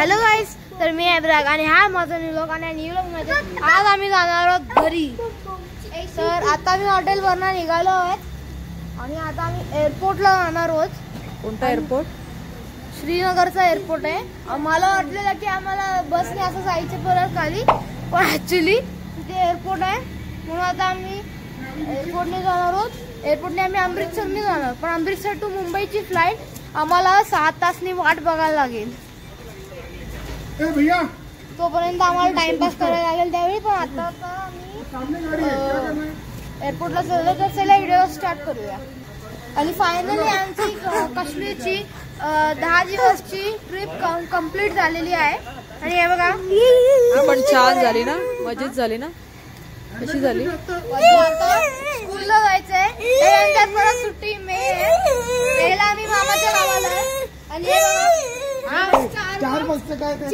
Hello गाईस, तर मी अब्राग आणि हा माझा व्लॉग आणि व्लॉग मध्ये आज आम्ही जाणार आहोत घरी। तर आता मी हॉटेलवरनं निघालो आहोत आणि आता आम्ही एअरपोर्टला जाणार आहोत। कोणता एअरपोर्ट? श्रीनगरचा एअरपोर्ट आहे। मला वाटलेलं की आम्हाला बसने असं जायचं परत खाली, पण ऍक्च्युली तिथे एअरपोर्ट आहे म्हणून आता आम्ही एअरपोर्टने जाणार आहोत। एअरपोर्टने आम्ही अमृतसरने जाणार, पण अमृतसर टू मुंबईची फ्लाईट आम्हाला 7 तासनी वाट बघायला लागेल। तोपर्यंत आम्हाला टाइमपास करायला लागेल त्यावेळी। पण आता आम्ही एअरपोर्टला चाललो, तर चला व्हिडिओ स्टार्ट करूया। आणि फायनली आमची काश्मीरची 10 दिवसची ट्रिप कंप्लीट झालेली आहे। आणि हे बघा, पण छान झाली ना, मजेत झाली ना, कशी झाली? आता स्कूलला जायचंय, त्यानंतर परत सुट्टी मेला आम्ही मामाच्या गावाला आहे। आणि हे बघा, 4 मस्त काय तर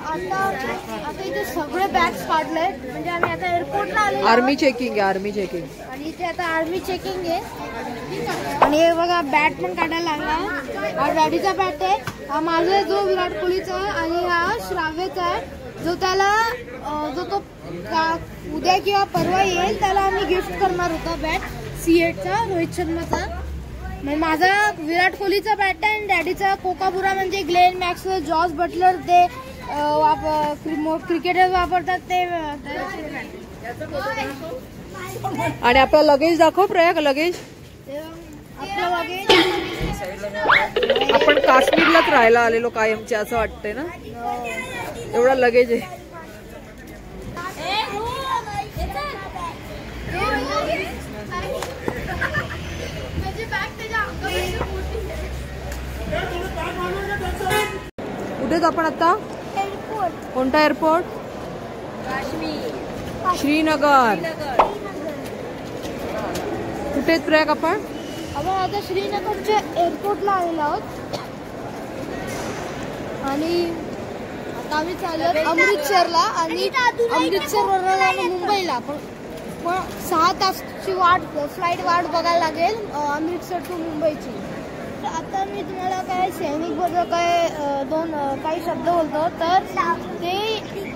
आता इथे सगळे बॅग्स काढले, म्हणजे आम्ही आता एअरपोर्टला आलो। आर्मी चेकिंग आहे, आर्मी चेकिंग। आणि इथे आता आर्मी चेकिंग आहे। आणि हे बघा, बॅट पण काढायला लागला। हा डॅडीचा बॅट आहे, हा माझा जो विराट कोहलीचा आहे, आणि हा श्राव्यचा आहे, जो त्याला जो तो उद्या किंवा परवा येईल त्याला आम्ही गिफ्ट करणार होता बॅट C8चा, रोहित शर्माचा। माझा विराट कोहलीचा बॅट आहे आणि डॅडीचा कोकाबुरा म्हणजे ग्लेन मॅक्सवेल, जॉर्ज बटलर ते क्रिकेटर वापरतात ते। आणि आपला लगेज दाखव प्रयाग, लगेज। आपलं लगेज आपण काश्मीरलाच राहायला आलेलो कायमचे असं वाटतंय ना, एवढा लगेज आहे। कुठेच आपण आता? कोणता एअरपोर्ट? श्रीनगर। कुठे प्रयाग आपण? आता श्रीनगरच्या एअरपोर्टला आलेलो आहोत आणि आता आम्ही चाललो अमृतसरला। आणि अमृतसरवरून मुंबईला पण 6 तासची फ्लाईट वाट बघायला लागेल अमृतसर टू मुंबईची। आता मी तुम्हाला काय सैनिक बद्दल काही शब्द बोलतो।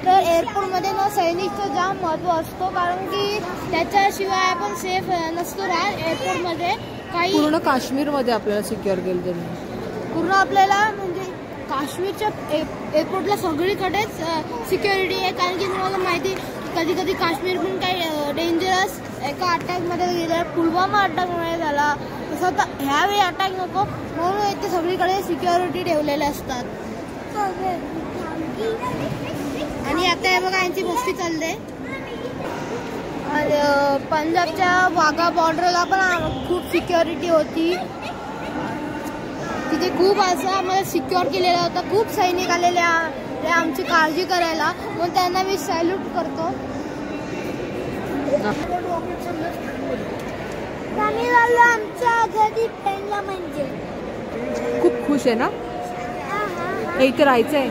तर एअरपोर्टमध्ये ना सैनिकचं जाम महत्त्व असतो, कारण की त्याच्याशिवाय आपण सेफ नसतो राहत एअरपोर्टमध्ये। काही पूर्ण काश्मीरमध्ये आपल्याला सिक्युअर केलं त्यांनी, पूर्ण आपल्याला म्हणजे काश्मीरच्या एअरपोर्टला सगळीकडेच सिक्युरिटी आहे, कारण की तुम्हाला माहिती कधी कधी काश्मीर पण काही डेंजरस एका अटॅकमध्ये गेलं, पुलवामा अटॅकमध्ये झाला, तसं आता ह्यावेळी अटॅक नको म्हणून इथे सगळीकडे सिक्युरिटी ठेवलेले असतात। आणि आता हे बघा, यांची मस्ती चालते। पंजाबच्या वाघा बॉर्डरला पण खूप सिक्युरिटी होती, तिथे खूप असं आम्हाला सिक्युअर केलेला होता। खूप सैनिक आलेले ते आमची काळजी करायला, म्हणून त्यांना मी सॅल्यूट करतो। आमच्या घरी पेनला म्हणजे खूप खुश आहे ना, इथे राहायचंय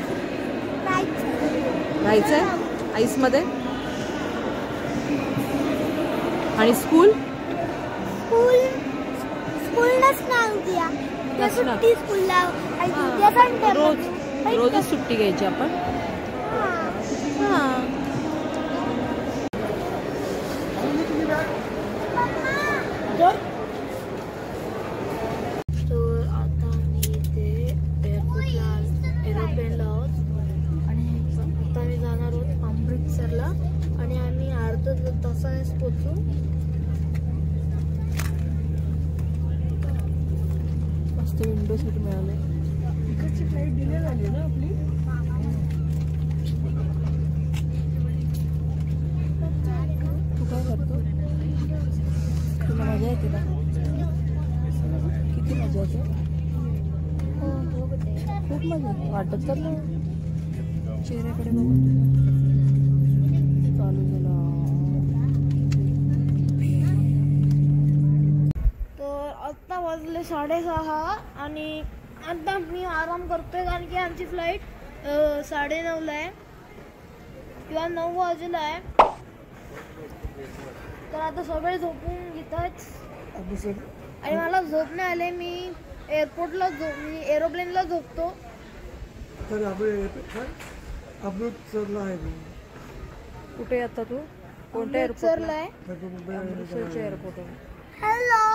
आईस मध्ये। आणि स्कूल रोजच सुट्टी घ्यायची आपण। आता मी इथे एअरपोर्टला एरोप्लेनला आहोत आणि आता मी जाणार आहोत अमृतसरला आणि आम्ही अर्ध्या तासानेच पोहोचू। मस्त विंडो सीट मिळाले। इकडची फ्लाईट डिले झाली ना आपली। तू काय करतो? तुला मजा येते का? किती मजा येते? खूप मजा येते, वाटत तर नाही चेहऱ्याकडे बघून। चालू झाला। तर आता वाजले 6:30 आणि आता मी आराम करतोय, कारण की आमची फ्लाईट 9:30ला आहे किंवा 9 वाजेला आहे। तर आता सगळे झोपून घेतात। आणि मला झोप नाही आले. मी एअरपोर्टला मी एरोप्लेनला झोपतो. तर अमृतसरला आहे मी. कुठे आता तू? कोणत्या अमृतसरला एअरपोर्टला? आहे. अमृतसरच्या एअरपोर्टवर. हॅलो